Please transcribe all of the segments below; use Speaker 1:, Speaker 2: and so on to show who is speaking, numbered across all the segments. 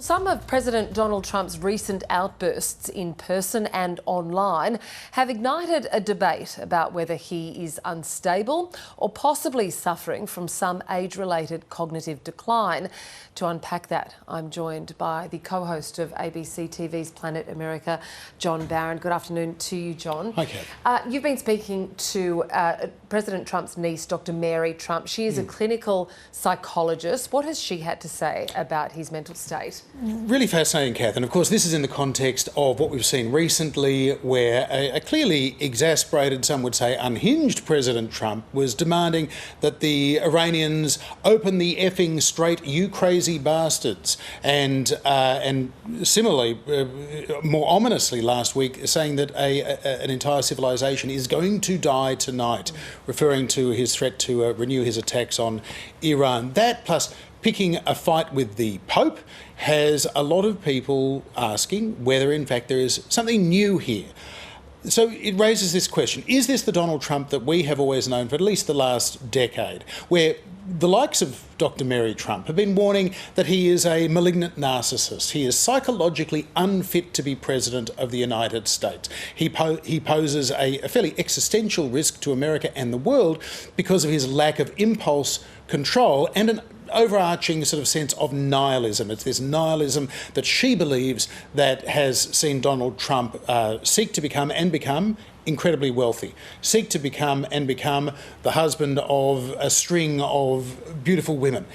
Speaker 1: Some of President Donald Trump's recent outbursts in person and online have ignited a debate about whether he is unstable or possibly suffering from some age-related cognitive decline. To unpack that, I'm joined by the co-host of ABC TV's Planet America, John Barron. Good afternoon to you, John.
Speaker 2: Hi, Kath.
Speaker 1: You've been speaking to President Trump's niece, Dr. Mary Trump. She is a clinical psychologist. What has she had to say about his mental state?
Speaker 2: Really fascinating, Kath. And of course, this is in the context of what we've seen recently, where a clearly exasperated, some would say unhinged President Trump was demanding that the Iranians open the effing strait, you crazy bastards. And similarly, more ominously last week, saying that an entire civilization is going to die tonight, referring to his threat to renew his attacks on Iran. That plus picking a fight with the Pope has a lot of people asking whether in fact there is something new here. So it raises this question: is this the Donald Trump that we have always known for at least the last decade, where the likes of Dr. Mary Trump have been warning that he is a malignant narcissist? He is psychologically unfit to be president of the United States. He poses a fairly existential risk to America and the world because of his lack of impulse control and an overarching sort of sense of nihilism. It's this nihilism that she believes that has seen Donald Trump seek to become incredibly wealthy, seek to become the husband of a string of beautiful women,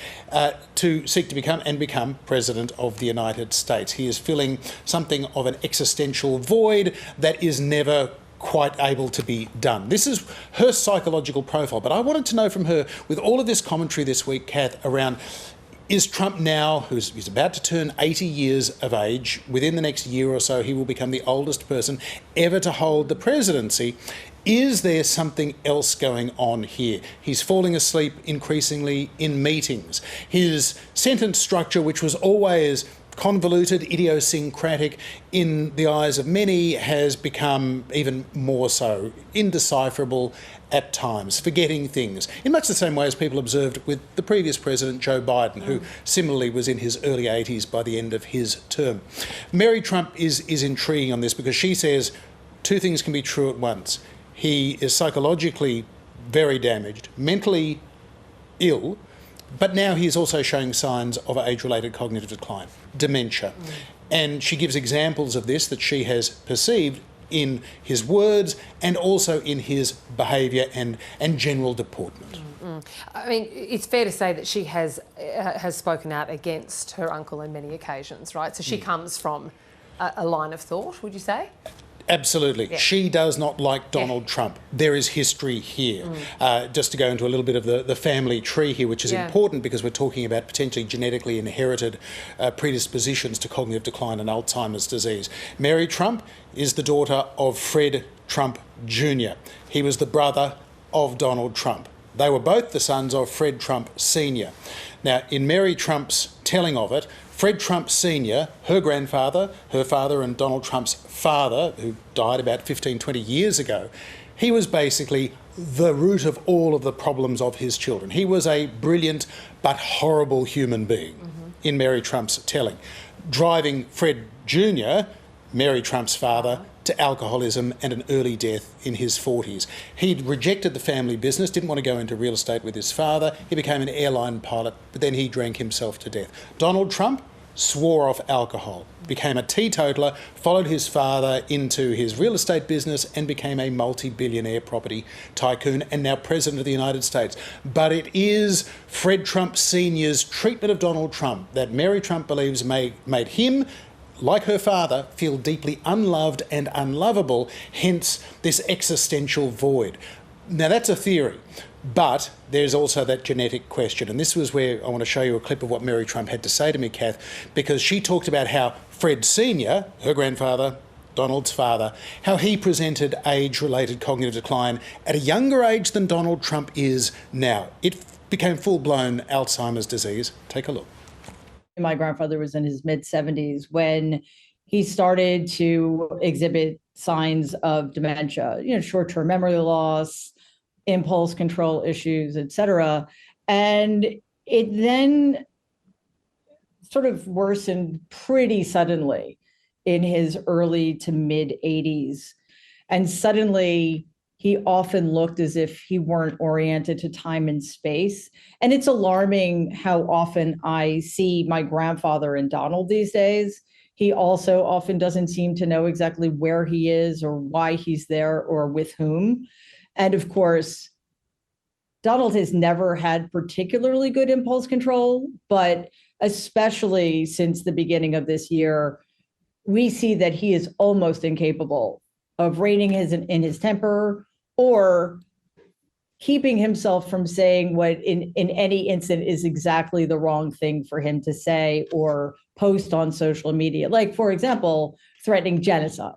Speaker 2: to seek to become president of the United States. He is filling something of an existential void that is never quite able to be done. This is her psychological profile. But I wanted to know from her, with all of this commentary this week, Kath, around is Trump now, he's about to turn 80 years of age, within the next year or so he will become the oldest person ever to hold the presidency. Is there something else going on here? He's falling asleep increasingly in meetings. His sentence structure, which was always convoluted, idiosyncratic in the eyes of many, has become even more so, indecipherable at times, forgetting things, in much the same way as people observed with the previous president, Joe Biden, who similarly was in his early 80s by the end of his term. Mary Trump is intriguing on this because she says two things can be true at once. He is psychologically very damaged, mentally ill, but now he is also showing signs of age-related cognitive decline, dementia. And she gives examples of this that she has perceived in his words and also in his behaviour and general deportment.
Speaker 1: I mean, it's fair to say that she has spoken out against her uncle on many occasions, right? So she comes from a line of thought, would you say?
Speaker 2: Absolutely. Yeah. She does not like Donald Trump. There is history here. Just to go into a little bit of the family tree here, which is important because we're talking about potentially genetically inherited predispositions to cognitive decline and Alzheimer's disease. Mary Trump is the daughter of Fred Trump Jr. He was the brother of Donald Trump. They were both the sons of Fred Trump Sr. Now, in Mary Trump's telling of it, Fred Trump Sr., her grandfather, her father and Donald Trump's father, who died about 15, 20 years ago, he was basically the root of all of the problems of his children. He was a brilliant but horrible human being, in Mary Trump's telling, driving Fred Jr., Mary Trump's father, to alcoholism and an early death in his 40s. He'd rejected the family business, didn't want to go into real estate with his father. He became an airline pilot, but then he drank himself to death. Donald Trump swore off alcohol, became a teetotaler, followed his father into his real estate business and became a multi-billionaire property tycoon and now president of the United States. But it is Fred Trump Sr.'s treatment of Donald Trump that Mary Trump believes made him, like her father, feel deeply unloved and unlovable, hence this existential void. Now, that's a theory, but there's also that genetic question. And this was where I want to show you a clip of what Mary Trump had to say to me, Kath, because she talked about how Fred Sr., her grandfather, Donald's father, how he presented age-related cognitive decline at a younger age than Donald Trump is now. It became full-blown Alzheimer's disease. Take a look.
Speaker 3: My grandfather was in his mid-70s when he started to exhibit signs of dementia, short-term memory loss, impulse control issues, et cetera. And it then sort of worsened pretty suddenly in his early to mid 80s. And suddenly he often looked as if he weren't oriented to time and space. And it's alarming how often I see my grandfather in Donald these days. He also often doesn't seem to know exactly where he is or why he's there or with whom. And of course, Donald has never had particularly good impulse control, but especially since the beginning of this year, we see that he is almost incapable of reining in his temper or keeping himself from saying what in any instant is exactly the wrong thing for him to say or post on social media. Like, for example, threatening genocide.